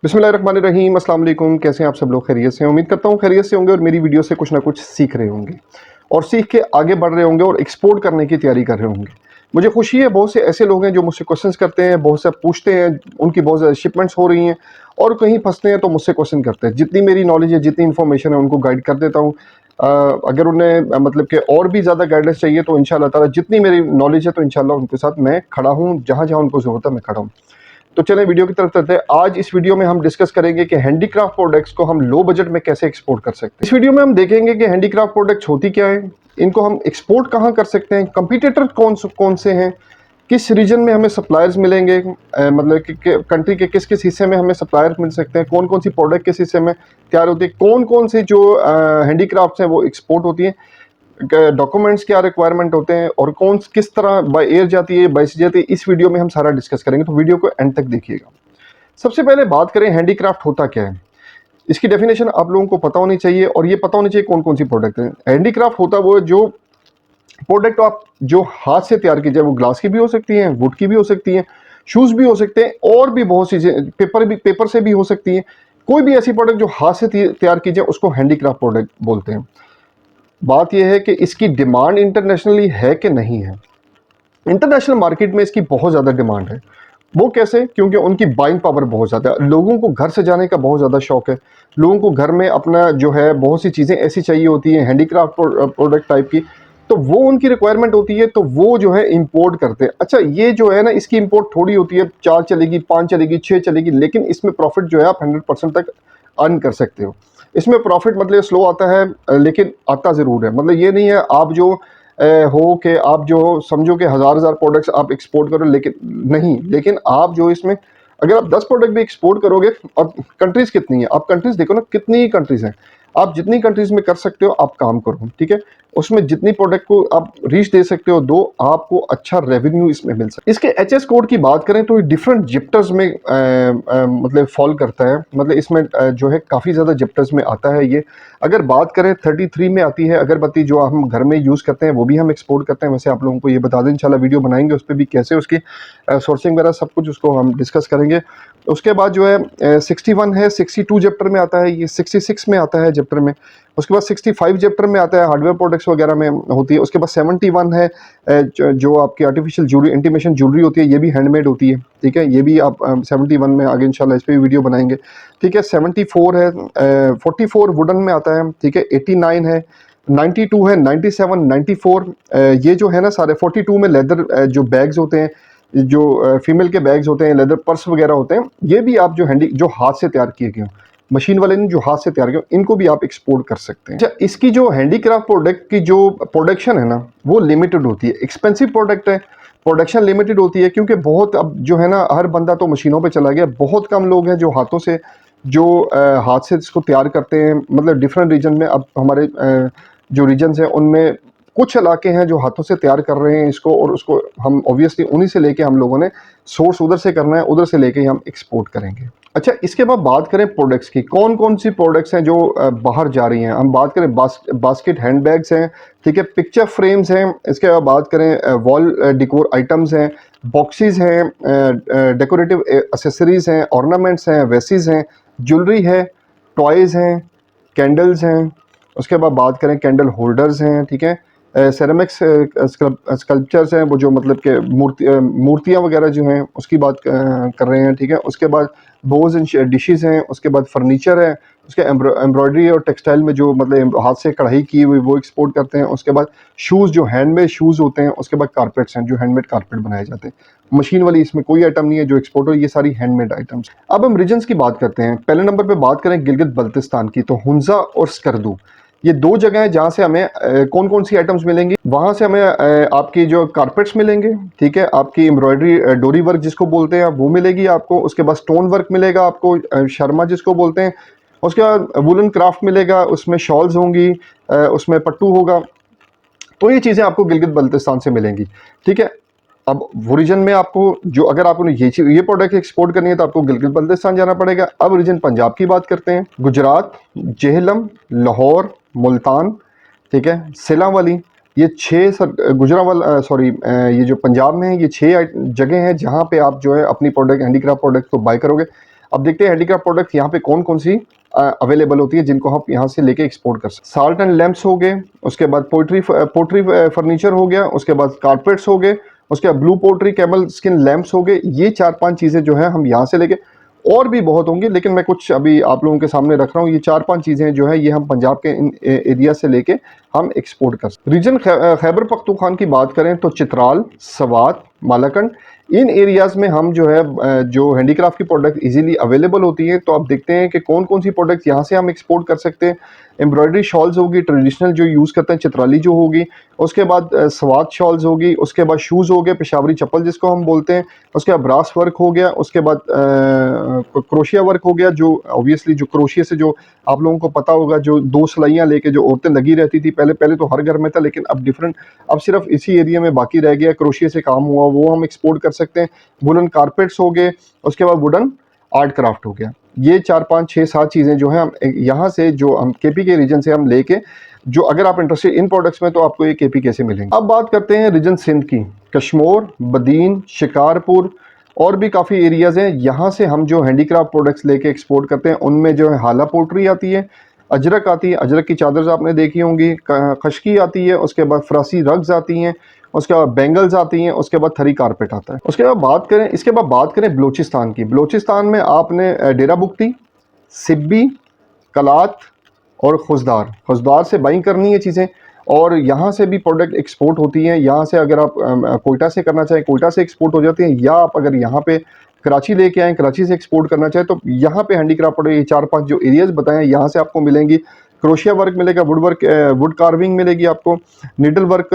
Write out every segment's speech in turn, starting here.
बिस्मिल्लाहिर्रहमानिर्रहीम, अस्सलाम वालेकुम। कैसे हैं आप सब लोग? खैरियत से हैं? उम्मीद करता हूँ खैरियत से होंगे और मेरी वीडियो से कुछ ना कुछ सीख रहे होंगे और सीख के आगे बढ़ रहे होंगे और एक्सपोर्ट करने की तैयारी कर रहे होंगे। मुझे खुशी है, बहुत से ऐसे लोग हैं जो मुझसे क्वेश्चंस करते हैं, बहुत से पूछते हैं, उनकी बहुत ज़्यादा शिपमेंट्स हो रही हैं और कहीं फंसते हैं तो मुझसे क्वेश्चन करते हैं। जितनी मेरी नॉलेज है, जितनी इन्फॉर्मेशन है, उनको गाइड कर देता हूँ। अगर उन्हें मतलब कि और भी ज़्यादा गाइडेंस चाहिए तो इंशाल्लाह ताला जितनी मेरी नॉलेज है तो इंशाल्लाह उनके साथ मैं खड़ा हूँ, जहाँ जहाँ उनको ज़रूरत है मैं खड़ा हूँ। तो चलें वीडियो की तरफ चलते हैं। आज इस वीडियो में हम डिस्कस करेंगे कि हैंडीक्राफ्ट प्रोडक्ट्स को हम लो बजट में कैसे एक्सपोर्ट कर सकते हैं। इस वीडियो में हम देखेंगे कि हैंडीक्राफ्ट प्रोडक्ट्स होती क्या है, इनको हम एक्सपोर्ट कहाँ कर सकते हैं, कंपटीटर कौन से हैं, किस रीजन में हमें सप्लायर्स मिलेंगे, मतलब कि कंट्री के किस किस हिस्से में हमें सप्लायर मिल सकते हैं, कौन कौन सी प्रोडक्ट किस हिस्से में तैयार होती है, कौन कौन से जो हैंडीक्राफ्ट्स हैं वो एक्सपोर्ट होती हैं, डॉक्यूमेंट्स क्या रिक्वायरमेंट होते हैं और कौन किस तरह बाय एयर जाती है, बाय सी जाती है। इस वीडियो में हम सारा डिस्कस करेंगे, तो वीडियो को एंड तक देखिएगा। सबसे पहले बात करें हैंडीक्राफ्ट होता क्या है। इसकी डेफिनेशन आप लोगों को पता होनी चाहिए और ये पता होनी चाहिए कौन कौन सी प्रोडक्ट है। हैंडीक्राफ्ट होता है वो जो प्रोडक्ट आप जो हाथ से तैयार की जाए, वो ग्लास की भी हो सकती है, वुड की भी हो सकती है, शूज भी हो सकते हैं और भी बहुत सी पेपर से भी हो सकती है। कोई भी ऐसी प्रोडक्ट जो हाथ से तैयार की जाए उसको हैंडीक्राफ्ट प्रोडक्ट बोलते हैं। बात यह है कि इसकी डिमांड इंटरनेशनली है कि नहीं है। इंटरनेशनल मार्केट में इसकी बहुत ज़्यादा डिमांड है। वो कैसे? क्योंकि उनकी बाइंग पावर बहुत ज़्यादा है। लोगों को घर से जाने का बहुत ज़्यादा शौक है। लोगों को घर में अपना जो है बहुत सी चीज़ें ऐसी चाहिए होती हैं हैंडीक्राफ्ट प्रोडक्ट टाइप की, तो वो उनकी रिक्वायरमेंट होती है, तो वो जो है इंपोर्ट करते हैं। अच्छा, ये जो है ना, इसकी इंपोर्ट थोड़ी होती है, 4 चलेगी, 5 चलेगी, 6 चलेगी, लेकिन इसमें प्रॉफिट जो है आप 100% तक अर्न कर सकते हो। इसमें प्रॉफिट मतलब स्लो आता है, लेकिन आता ज़रूर है। मतलब ये नहीं है आप जो हो कि आप जो समझो कि हज़ार प्रोडक्ट्स आप एक्सपोर्ट करो, लेकिन नहीं, लेकिन आप जो इसमें अगर आप 10 प्रोडक्ट भी एक्सपोर्ट करोगे, और कंट्रीज़ कितनी है, आप कंट्रीज़ देखो ना, कितनी कंट्रीज़ हैं। आप जितनी कंट्रीज़ में कर सकते हो आप काम करो, ठीक है। उसमें जितनी प्रोडक्ट को आप रीच दे सकते हो दो, आपको अच्छा रेवेन्यू इसमें मिल सकता है। इसके एचएस कोड की बात करें तो डिफरेंट जिप्टर्स में मतलब फॉल करता है। मतलब इसमें जो है काफ़ी ज़्यादा जिप्टर्स में आता है ये। अगर बात करें 33 में आती है अगरबत्ती, जो हम घर में यूज़ करते हैं, वो भी हम एक्सपोर्ट करते हैं। वैसे आप लोगों को ये बता दें, इंशाल्लाह वीडियो बनाएंगे उस पर भी, कैसे उसकी सोर्सिंग वगैरह सब कुछ उसको हम डिस्कस करेंगे। उसके बाद जो है 61 है, 62 चैप्टर में आता है, ये 66 में आता है चैप्टर में। उसके बाद 65 चैप्टर में आता है, हार्डवेयर प्रोडक्ट्स वगैरह में होती है। उसके बाद 71 है, जो आपकी आर्टिफिशियल ज्वेलरी, इंटीमेशन ज्वेलरी होती है, ये भी हैंडमेड होती है, ठीक है। ये भी आप 71 में आगे इंशाल्लाह इस पर भी वीडियो बनाएंगे, ठीक है। 74 है, 44 वुडन में आता है, ठीक है। 89 है, 92 है, 97, 94 ये जो है ना सारे। 42 में लेदर जो बैग्स होते हैं, जो फीमेल के बैग्स होते हैं, लेदर पर्स वगैरह होते हैं, ये भी आप जो हाथ से तैयार किए गए, मशीन वाले ने जो हाथ से तैयार किया, इनको भी आप एक्सपोर्ट कर सकते हैं। अच्छा, इसकी जो हैंडीक्राफ्ट प्रोडक्ट की जो प्रोडक्शन है ना, वो लिमिटेड होती है। एक्सपेंसिव प्रोडक्ट है, प्रोडक्शन लिमिटेड होती है, क्योंकि बहुत अब जो है ना, हर बंदा तो मशीनों पे चला गया। बहुत कम लोग हैं जो हाथों से जो हाथ से इसको तैयार करते हैं। मतलब डिफरेंट रीजन में, अब हमारे जो रीजन्स हैं उनमें कुछ इलाके हैं जो हाथों से तैयार कर रहे हैं इसको, और उसको हम ऑब्वियसली उन्हीं से लेके हम लोगों ने सोर्स उधर से करना है, उधर से लेके ही हम एक्सपोर्ट करेंगे। अच्छा, इसके बाद बात करें प्रोडक्ट्स की, कौन कौन सी प्रोडक्ट्स हैं जो बाहर जा रही हैं। हम बात करें बास्केट हैंड बैग्स हैं, ठीक है, पिक्चर फ्रेम्स हैं। इसके बाद बात करें वॉल डिकोर आइटम्स हैं, बॉक्सेस हैं, डेकोरेटिव एसेसरीज हैं, ऑर्नामेंट्स हैं, वेसेस हैं, ज्वेलरी है, टॉयज़ हैं, कैंडल्स हैं। उसके बाद बात करें कैंडल होल्डर्स हैं, ठीक है। सेरेमिक्स स्कल्पचर्स हैं, वो जो मतलब कि मूर्तियाँ वगैरह जो हैं उसकी बात कर रहे हैं, ठीक है। उसके बाद बोज एंड डिशेस हैं। उसके बाद फर्नीचर है। उसके एम्ब्रॉयडरी और टेक्सटाइल में जो मतलब हाथ से कढ़ाई की हुई, वो एक्सपोर्ट करते हैं। उसके बाद शूज़, जो हैंडमेड शूज़ होते हैं। उसके बाद कारपेट्स हैं, जो हैंडमेड कारपेट बनाए जाते हैं। मशीन वाली इसमें कोई आइटम नहीं है जो एक्सपोर्ट हो, ये सारी हैंडमेड आइटम्स। अब हम रीजन्स की बात करते हैं। पहले नंबर पे बात करें गिलगित बल्तिस्तान की, तो हुंजा और स्कर्दू, ये दो जगह हैं जहाँ से हमें कौन कौन सी आइटम्स मिलेंगी। वहाँ से हमें आपकी जो कारपेट्स मिलेंगे, ठीक है। आपकी एम्ब्रॉयडरी डोरी वर्क जिसको बोलते हैं वो मिलेगी आपको। उसके बाद स्टोन वर्क मिलेगा आपको, शर्मा जिसको बोलते हैं। उसके बाद वुलन क्राफ्ट मिलेगा, उसमें शॉल्स होंगी, उसमें पट्टू होगा। तो ये चीज़ें आपको गिलगित बल्तिस्तान से मिलेंगी, ठीक है। अब वो रीजन में आपको जो, अगर आपको ये प्रोडक्ट एक्सपोर्ट करनी है तो आपको गिलगित बल्तिस्तान जाना पड़ेगा। अब रीजन पंजाब की बात करते हैं। गुजरात, जेहलम, लाहौर, मुल्तान, ठीक है, सिलांवाली, ये 6 गुजरावाला सॉरी ये जो पंजाब में है, ये 6 जगह हैं जहाँ पे आप जो है अपनी प्रोडक्ट, हैंडीक्राफ्ट प्रोडक्ट को बाय करोगे। अब देखते हैं हैंडीक्राफ्ट प्रोडक्ट यहाँ पे कौन कौन सी अवेलेबल होती है जिनको हम यहाँ से लेके एक्सपोर्ट कर सकते हैं। साल्ट एंड लैम्प्स हो गए, उसके बाद पोट्री फर्नीचर हो गया, उसके बाद कारपेट्स हो गए, उसके बाद blue pottery camel skin lamps हो गए। ये 4-5 चीज़ें जो है हम यहाँ से लेके, और भी बहुत होंगी लेकिन मैं कुछ अभी आप लोगों के सामने रख रहा हूँ। ये 4-5 चीज़ें जो है ये हम पंजाब के इन एरिया से लेके हम एक्सपोर्ट कर सकते हैं। रीजन खैबर पख्तूनख्वा की बात करें तो चित्राल, सवात, मालाकंड, इन एरियाज़ में हम जो है जो हैंडीक्राफ्ट की प्रोडक्ट इजीली अवेलेबल होती है। तो आप देखते हैं कि कौन कौन सी प्रोडक्ट यहाँ से हम एक्सपोर्ट कर सकते हैं। एम्ब्रॉयडरी शॉल्स होगी ट्रेडिशनल जो यूज़ करते हैं, चित्राली जो होगी, उसके बाद सवात शॉल्स होगी, उसके बाद शूज़ हो गए, पेशावरी चप्पल जिसको हम बोलते हैं, उसके बाद ब्रास वर्क हो गया, उसके बाद क्रोशिया वर्क हो गया, जो ऑब्वियसली जो क्रोशिया से जो आप लोगों को पता होगा जो 2 सिलाइयाँ लेके जो औरतें लगी रहती थी पहले पहले तो हर घर में था, लेकिन अब डिफरेंट, अब सिर्फ इसी एरिया में बाकी रह गया, क्रोशिया से काम हुआ, वो हम एक्सपोर्ट कर सकते हैं। वुलन कारपेट्स हो गए, उसके बाद वुडन आर्ट क्राफ्ट हो गया। ये 4-5-6-7 चीज़ें जो हैं हम यहाँ से जो हम केपी के रीजन से हम लेके, जो अगर आप इंटरेस्टेड इन प्रोडक्ट्स में तो आपको ये केपी कैसे मिलेंगे। अब बात करते हैं रीजन सिंध की, कश्मोर, बदीन, शिकारपुर और भी काफ़ी एरियाज़ हैं। यहाँ से हम जो हैंडीक्राफ्ट प्रोडक्ट्स लेके एक्सपोर्ट करते हैं उनमें जो है हाला पोट्री आती है, अजरक आती है, अजरक की चादर आपने देखी होंगी, खशकी आती है, उसके बाद फरासी रग्स आती हैं, उसके बाद बेंगल्स आती हैं, उसके बाद थरी कारपेट आता है। उसके बाद बात करें, इसके बाद बात करें बलूचिस्तान की। बलूचिस्तान में आपने डेरा बुगती, सिब्बी, कलात और खुजदार से बाइंग करनी है चीज़ें, और यहाँ से भी प्रोडक्ट एक्सपोर्ट होती हैं। यहाँ से अगर आप कोयटा से करना चाहें कोयटा से एक्सपोर्ट हो जाती हैं, या आप अगर यहाँ पे कराची लेके आएँ कराची से एक्सपोर्ट करना चाहें तो यहाँ पे हैंडीक्राफ्ट प्रोडक्ट ये 4-5 जो एरियाज़ बताएं यहाँ से आपको मिलेंगी। क्रोशिया वर्क मिलेगा, वुड कार्विंग मिलेगी आपको, निडल वर्क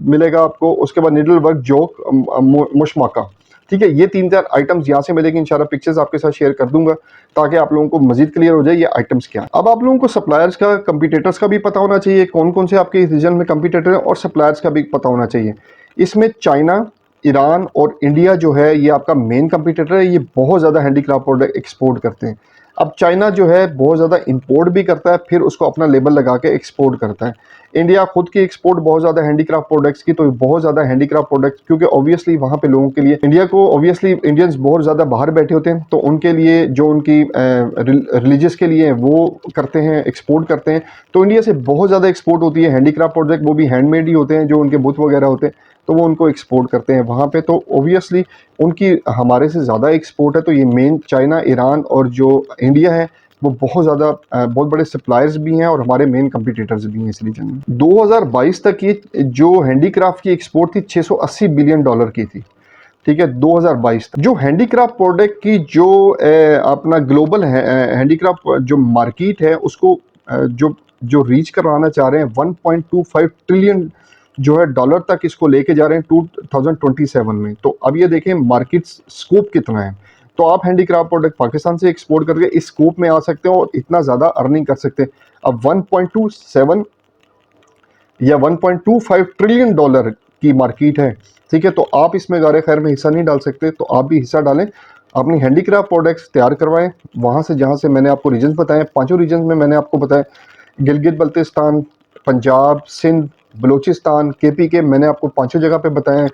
मिलेगा आपको, उसके बाद निडल वर्क जोक मुशमाका, ठीक है। ये 3-4 आइटम्स यहाँ से मिलेगी। इंशाल्लाह पिक्चर्स आपके साथ शेयर कर दूंगा ताकि आप लोगों को मजीद क्लियर हो जाए ये आइटम्स क्या। अब आप लोगों को सप्लायर्स का, कंपटीटर्स का भी पता होना चाहिए, कौन कौन से आपके रीजन में कंपटीटर हैं, और सप्लायर्स का भी पता होना चाहिए। इसमें चाइना, ईरान और इंडिया जो है ये आपका मेन कंपटीटर है। ये बहुत ज़्यादा हैंडीक्राफ्ट प्रोडक्ट एक्सपोर्ट करते हैं। अब चाइना जो है बहुत ज़्यादा इंपोर्ट भी करता है, फिर उसको अपना लेबल लगा के एक्सपोर्ट करता है। इंडिया खुद की एक्सपोर्ट बहुत ज़्यादा हैंडीक्राफ्ट प्रोडक्ट्स की, तो बहुत ज़्यादा हैंडीक्राफ्ट प्रोडक्ट्स, क्योंकि ऑब्वियसली वहाँ पे लोगों के लिए, इंडिया को ऑब्वियसली इंडियंस बहुत ज़्यादा बाहर बैठे होते हैं, तो उनके लिए जो उनकी रिलीजियस के लिए वो करते हैं, एक्सपोर्ट करते हैं। तो इंडिया से बहुत ज़्यादा एक्सपोर्ट होती है हैंडीक्राफ्ट प्रोडक्ट, वो भी हैंडमेड ही होते हैं, जो उनके बुत वगैरह होते हैं, तो वो उनको एक्सपोर्ट करते हैं वहाँ पे। तो ऑब्वियसली उनकी हमारे से ज़्यादा एक्सपोर्ट है। तो ये मेन चाइना, ईरान और जो इंडिया है वो बहुत ज़्यादा बहुत बड़े सप्लायर्स भी हैं और हमारे मेन कंपटीटर्स भी हैं इस रीजन में। 2022 तक ये जो हैंडीक्राफ्ट की एक्सपोर्ट थी 680 बिलियन डॉलर की थी, ठीक है। 2022 तक जो हैंडीक्राफ्ट प्रोडक्ट की जो अपना ग्लोबल हैंडीक्राफ्ट जो मार्केट है उसको जो रीच करवाना चाह रहे हैं 1.25 ट्रिलियन जो है डॉलर तक इसको लेके जा रहे हैं 2027 में। तो अब ये देखें मार्केट स्कोप कितना है। तो आप हैंडीक्राफ्ट प्रोडक्ट पाकिस्तान से एक्सपोर्ट करके इस स्कोप में आ सकते हो और इतना ज़्यादा अर्निंग कर सकते हैं। अब 1.27 या 1.25 ट्रिलियन डॉलर की मार्केट है, ठीक है। तो आप इसमें गारे खैर में हिस्सा नहीं डाल सकते, तो आप भी हिस्सा डालें, अपनी हैंडीक्राफ्ट प्रोडक्ट्स तैयार करवाएं वहाँ से, जहाँ से मैंने आपको रीजन्स बताए, 5 रीजन में मैंने आपको बताया, गिलगित बल्तिस्तान, पंजाब, सिंध, बलूचिस्तान, केपी के, मैंने आपको 5 जगह पे बताए हैं,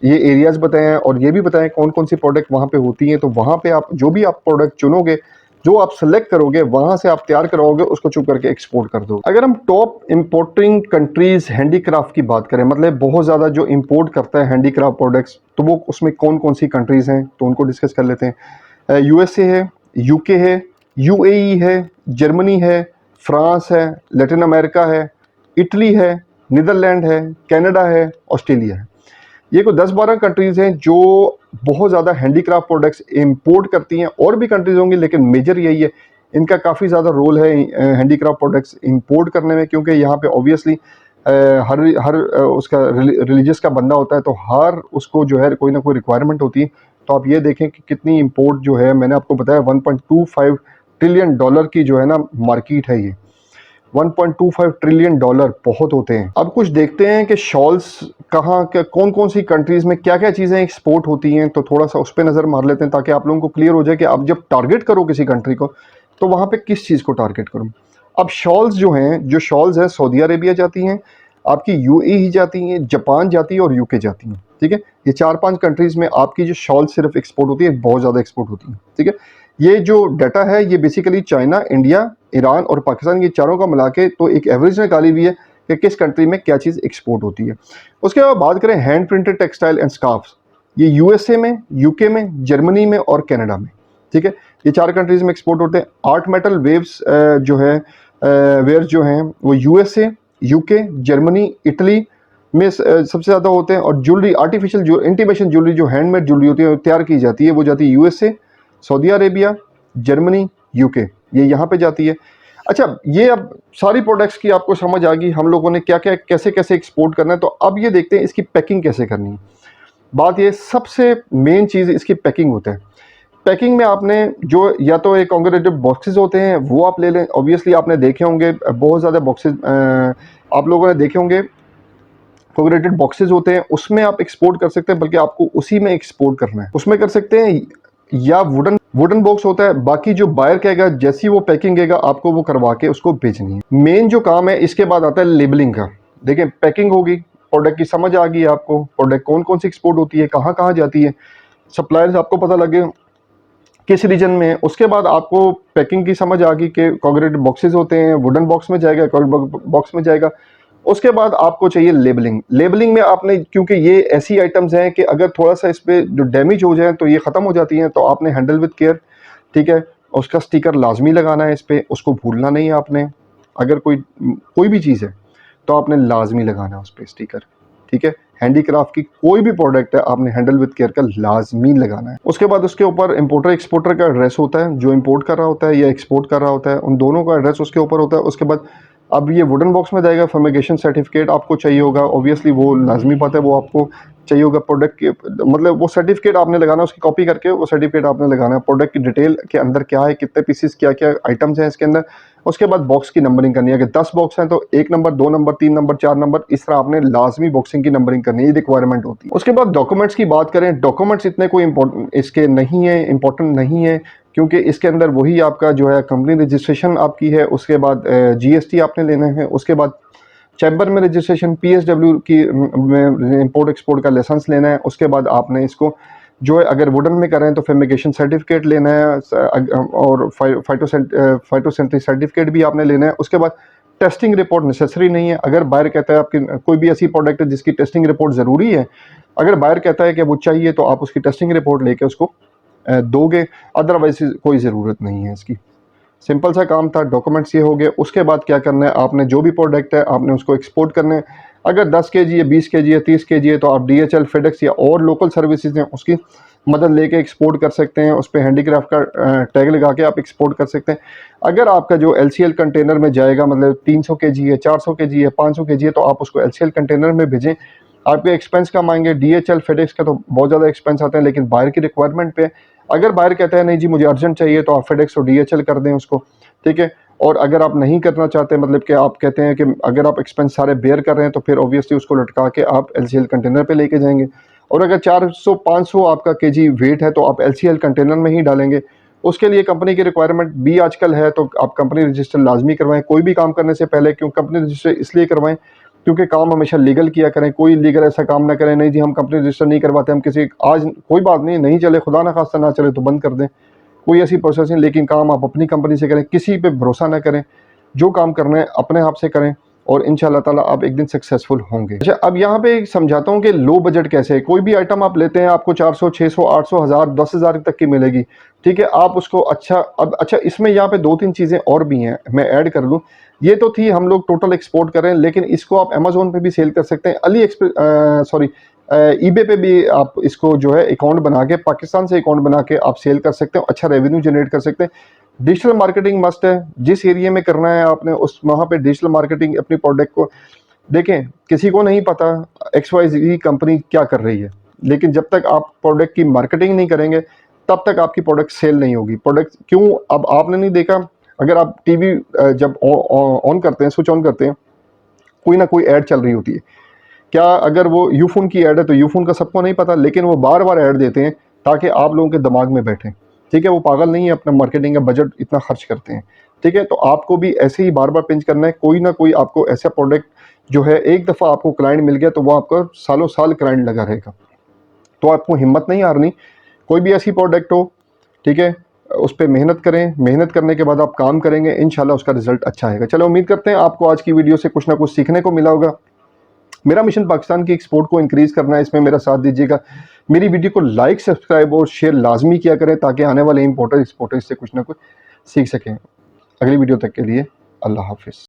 ये एरियाज़ बताए हैं, और ये भी बताएं कौन कौन सी प्रोडक्ट वहाँ पे होती हैं। तो वहाँ पे आप जो भी आप प्रोडक्ट चुनोगे, जो आप सेलेक्ट करोगे, वहाँ से आप तैयार कराओगे, उसको चुप करके एक्सपोर्ट कर दो। अगर हम टॉप इंपोर्टिंग कंट्रीज़ हैंडीक्राफ्ट की बात करें, मतलब बहुत ज़्यादा जो इंपोर्ट करता है हैंडीक्राफ्ट प्रोडक्ट्स, तो वो उसमें कौन कौन सी कंट्रीज़ हैं, तो उनको डिस्कस कर लेते हैं। यूएसए है, यूके है, यूएई है, जर्मनी है, फ्रांस है, लैटिन अमेरिका है, इटली है, नीदरलैंड है, कनाडा है, ऑस्ट्रेलिया है। ये कोई 10-12 कंट्रीज़ हैं जो बहुत ज़्यादा हैंडीक्राफ्ट प्रोडक्ट्स इंपोर्ट करती हैं। और भी कंट्रीज़ होंगी लेकिन मेजर यही है, इनका काफ़ी ज़्यादा रोल है हैंडीक्राफ्ट प्रोडक्ट्स इंपोर्ट करने में, क्योंकि यहाँ पे ऑब्वियसली हर उसका रिलीजियस का बंदा होता है, तो हर उसको जो है कोई ना कोई रिक्वायरमेंट होती है। तो आप ये देखें कि कितनी इंपोर्ट जो है, मैंने आपको बताया 1.25 ट्रिलियन डॉलर की जो है ना मार्केट है। ये 1.25 ट्रिलियन डॉलर बहुत होते हैं। अब कुछ देखते हैं कि शॉल्स कहाँ, कौन कौन सी कंट्रीज़ में क्या क्या चीज़ें एक्सपोर्ट होती हैं, तो थोड़ा सा उस पर नज़र मार लेते हैं ताकि आप लोगों को क्लियर हो जाए कि आप जब टारगेट करो किसी कंट्री को तो वहाँ पे किस चीज़ को टारगेट करो। अब शॉल्स जो हैं, जो शॉल्स हैं सऊदी अरेबिया जाती हैं, आपकी यूएई जाती हैं, जापान जाती है और यूके जाती हैं, ठीक है। ये 4-5 कंट्रीज़ में आपकी जो शॉल सिर्फ एक्सपोर्ट होती है, बहुत ज़्यादा एक्सपोर्ट होती है, ठीक है। ये जो डाटा है ये बेसिकली चाइना, इंडिया, ईरान और पाकिस्तान की चारों का मिला के तो एक एवरेज निकाली हुई है कि किस कंट्री में क्या चीज़ एक्सपोर्ट होती है। उसके बाद बात करें hand printed textile and scarfs, ये यूएसए में, यूके में, जर्मनी में और कनाडा में, ठीक है, ये 4 कंट्रीज़ में एक्सपोर्ट होते हैं। आर्ट मेटल वेव्स जो है वेयर जो हैं वो यूएसए, यूके, जर्मनी, इटली में सबसे ज़्यादा होते हैं। और ज्वेलरी, आर्टिफिशियल जो इंटीमेशन ज्वेलरी, जो हैंडमेड ज्वेलरी होती है तैयार की जाती है, वो जाती है USA, Saudi Arabia, Germany, UK, ये यहाँ पे जाती है। अच्छा, ये अब सारी प्रोडक्ट्स की आपको समझ आ गई हम लोगों ने क्या क्या कैसे कैसे एक्सपोर्ट करना है। तो अब ये देखते हैं इसकी पैकिंग कैसे करनी है। बात ये सबसे मेन चीज़ इसकी पैकिंग होता है। पैकिंग में आपने जो या तो एक कॉन्ग्रेटिव बॉक्सेस होते हैं वो आप ले लें। ऑब्वियसली आपने देखे होंगे बहुत ज़्यादा बॉक्सेस आप लोगों ने देखे होंगे, कॉन्ग्रेटेड बॉक्सेस होते हैं, उसमें आप एक्सपोर्ट कर सकते हैं, बल्कि आपको उसी में एक्सपोर्ट करना है, उसमें कर सकते हैं। या वुडन बॉक्स होता है, बाकी जो बायर कहेगा जैसी वो पैकिंग कहेगा आपको वो करवा के उसको भेजनी है। मेन जो काम है इसके बाद आता है लेबलिंग का। देखिए, पैकिंग होगी, प्रोडक्ट की समझ आ गई आपको, प्रोडक्ट कौन कौन सी एक्सपोर्ट होती है, कहाँ कहाँ जाती है, सप्लायर्स आपको पता लगे किस रीजन में है। उसके बाद आपको पैकिंग की समझ आ गई कि कॉन्ग्रेटेड बॉक्सेस होते हैं, वुडन बॉक्स में जाएगा, बॉक्स में जाएगा। उसके बाद आपको चाहिए लेबलिंग। लेबलिंग में आपने, क्योंकि ये ऐसी आइटम्स हैं कि अगर थोड़ा सा इस पर जो डैमेज हो जाए तो ये ख़त्म हो जाती हैं, तो आपने हैंडल विद केयर, ठीक है। उसका स्टिकर लाजमी लगाना है इस पर, उसको भूलना नहीं है आपने। अगर कोई भी चीज़ है तो आपने लाजमी लगाना है उस पर स्टिकर, ठीक है। हैंडीक्राफ्ट की कोई भी प्रोडक्ट है आपने हैंडल विद केयर का लाजमी लगाना है। उसके बाद उसके ऊपर इंपोर्टर एक्सपोर्टर का एड्रेस होता है, जो इंपोर्ट कर रहा होता है या एक्सपोर्ट कर रहा होता है, उन दोनों का एड्रेस उसके ऊपर होता है। उसके बाद अब ये वुडन बॉक्स में जाएगा, फर्मिगेशन सर्टिफिकेट आपको चाहिए होगा, ऑब्वियसली वो लाजमी बात है, वो आपको चाहिए होगा। प्रोडक्ट के मतलब वो सर्टिफिकेट आपने लगाना, उसकी कॉपी करके वो सर्टिफिकेट आपने लगाना है। प्रोडक्ट की डिटेल के अंदर क्या है, कितने पीसेस, क्या क्या आइटम्स हैं इसके अंदर। उसके बाद बॉक्स की नंबरिंग करनी है, अगर 10 बॉक्स हैं तो 1 नंबर, 2 नंबर, 3 नंबर, 4 नंबर, इस तरह आपने लाजमी बॉक्सिंग की नंबरिंग करनी है, ये रिक्वायरमेंट होती है। उसके बाद डॉक्यूमेंट्स की बात करें, डॉक्यूमेंट्स इतने कोई इसके नहीं है, इंपॉर्टेंट नहीं है, क्योंकि इसके अंदर वही आपका जो है कंपनी रजिस्ट्रेशन आपकी है, उसके बाद जीएसटी आपने लेना है, उसके बाद चैम्बर में रजिस्ट्रेशन, पीएसडब्ल्यू की में इंपोर्ट एक्सपोर्ट का लाइसेंस लेना है। उसके बाद आपने इसको जो है अगर वुडन में करें तो फर्मिगेशन सर्टिफिकेट लेना है, और फाइटोसेंट्री सर्टिफिकेट भी आपने लेना है। उसके बाद टेस्टिंग रिपोर्ट नेसेसरी नहीं है। अगर बायर कहता है आपकी कोई भी ऐसी प्रोडक्ट है जिसकी टेस्टिंग रिपोर्ट ज़रूरी है, अगर बायर कहता है कि वो चाहिए तो आप उसकी टेस्टिंग रिपोर्ट लेके उसको दोगे, अदरवाइज कोई ज़रूरत नहीं है इसकी। सिंपल सा काम था, डॉक्यूमेंट्स ये हो गए। उसके बाद क्या करना है, आपने जो भी प्रोडक्ट है आपने उसको एक्सपोर्ट करना है। अगर 10 केजी है, 20 केजी है, 30 केजी है, तो आप डीएचएल, फेडेक्स या और लोकल सर्विसेज हैं उसकी मदद लेके एक्सपोर्ट कर सकते हैं। उस पर हैंडीक्राफ्ट का टैग लगा के आप एक्सपोर्ट कर सकते हैं। अगर आपका जो एलसीएल कंटेनर में जाएगा, मतलब 300 केजी है, 400 केजी है, 500 केजी है, तो आप उसको एलसीएल कंटेनर में भेजें। आपके एक्सपेंस कम आएंगे। डीएचएल, फेडेक्स का तो बहुत ज़्यादा एक्सपेंस आते हैं, लेकिन बाहर की रिक्वायरमेंट पे अगर बाहर कहता है नहीं जी मुझे अर्जेंट चाहिए, तो आप फेडेक्स और डीएचएल कर दें उसको, ठीक है। और अगर आप नहीं करना चाहते, मतलब कि आप कहते हैं कि अगर आप एक्सपेंस सारे बेयर कर रहे हैं, तो फिर ऑब्वियसली उसको लटका के आप एलसीएल कंटेनर पे लेके जाएंगे। और अगर 400-500 आपका केजी वेट है तो आप एलसीएल कंटेनर में ही डालेंगे। उसके लिए कंपनी की रिक्वायरमेंट भी आजकल है, तो आप कंपनी रजिस्टर लाजमी करवाएं कोई भी काम करने से पहले। क्यों कंपनी रजिस्टर इसलिए करवाएं, क्योंकि काम हमेशा लीगल किया करें। कोई लीगल ऐसा काम ना करें, नहीं जी हम कंपनी रजिस्टर नहीं करवाते, हम किसी आज कोई बात नहीं चले, खुदा ना खास्ता ना चले तो बंद कर दें, कोई ऐसी प्रोसेस नहीं। लेकिन काम आप अपनी कंपनी से करें, किसी पे भरोसा ना करें, जो काम करना है अपने आप से करें, और इंशाल्लाह ताला आप एक दिन सक्सेसफुल होंगे। अच्छा, अब यहाँ पे समझाता हूँ कि लो बजट कैसे है। कोई भी आइटम आप लेते हैं आपको 400, 600, 800, 1000, 10,000 तक की मिलेगी, ठीक है। आप उसको अच्छा इसमें यहाँ पे 2-3 चीज़ें और भी हैं, मैं ऐड कर लूँ। ये तो थी हम लोग टोटल एक्सपोर्ट कर रहे हैं, लेकिन इसको आप अमेजोन पे भी सेल कर सकते हैं, ईबे पे भी आप इसको जो है अकाउंट बना के, पाकिस्तान से अकाउंट बना के आप सेल कर सकते हैं, अच्छा रेवेन्यू जनरेट कर सकते हैं। डिजिटल मार्केटिंग मस्ट है, जिस एरिया में करना है आपने उस वहाँ पे डिजिटल मार्केटिंग अपनी प्रोडक्ट को देखें। किसी को नहीं पता XYZ कंपनी क्या कर रही है, लेकिन जब तक आप प्रोडक्ट की मार्केटिंग नहीं करेंगे तब तक आपकी प्रोडक्ट सेल नहीं होगी। प्रोडक्ट क्यों, अब आपने नहीं देखा, अगर आप टीवी जब ऑन करते हैं, स्विच ऑन करते हैं, कोई ना कोई ऐड चल रही होती है। क्या अगर वो यूफोन की ऐड है तो यूफोन का सबको नहीं पता, लेकिन वो बार बार ऐड देते हैं ताकि आप लोगों के दिमाग में बैठे, ठीक है। वो पागल नहीं है, अपना मार्केटिंग का बजट इतना खर्च करते हैं, ठीक है। तो आपको भी ऐसे ही बार बार पिंच करना है। कोई ना कोई आपको ऐसा प्रोडक्ट जो है, एक दफ़ा आपको क्लाइंट मिल गया तो वो आपका सालों साल क्लाइंट लगा रहेगा। तो आपको हिम्मत नहीं हारनी, कोई भी ऐसी प्रोडक्ट हो, ठीक है, उस पर मेहनत करें, मेहनत करने के बाद आप काम करेंगे, इंशाल्लाह उसका रिजल्ट अच्छा आएगा। चलो उम्मीद करते हैं आपको आज की वीडियो से कुछ ना कुछ सीखने को मिला होगा। मेरा मिशन पाकिस्तान की एक्सपोर्ट को इंक्रीज़ करना है, इसमें मेरा साथ दीजिएगा। मेरी वीडियो को लाइक, सब्सक्राइब और शेयर लाजमी किया करें ताकि आने वाले इंपोर्टर एक्सपोर्टर से कुछ ना कुछ सीख सकें। अगली वीडियो तक के लिए अल्लाह हाफिज़।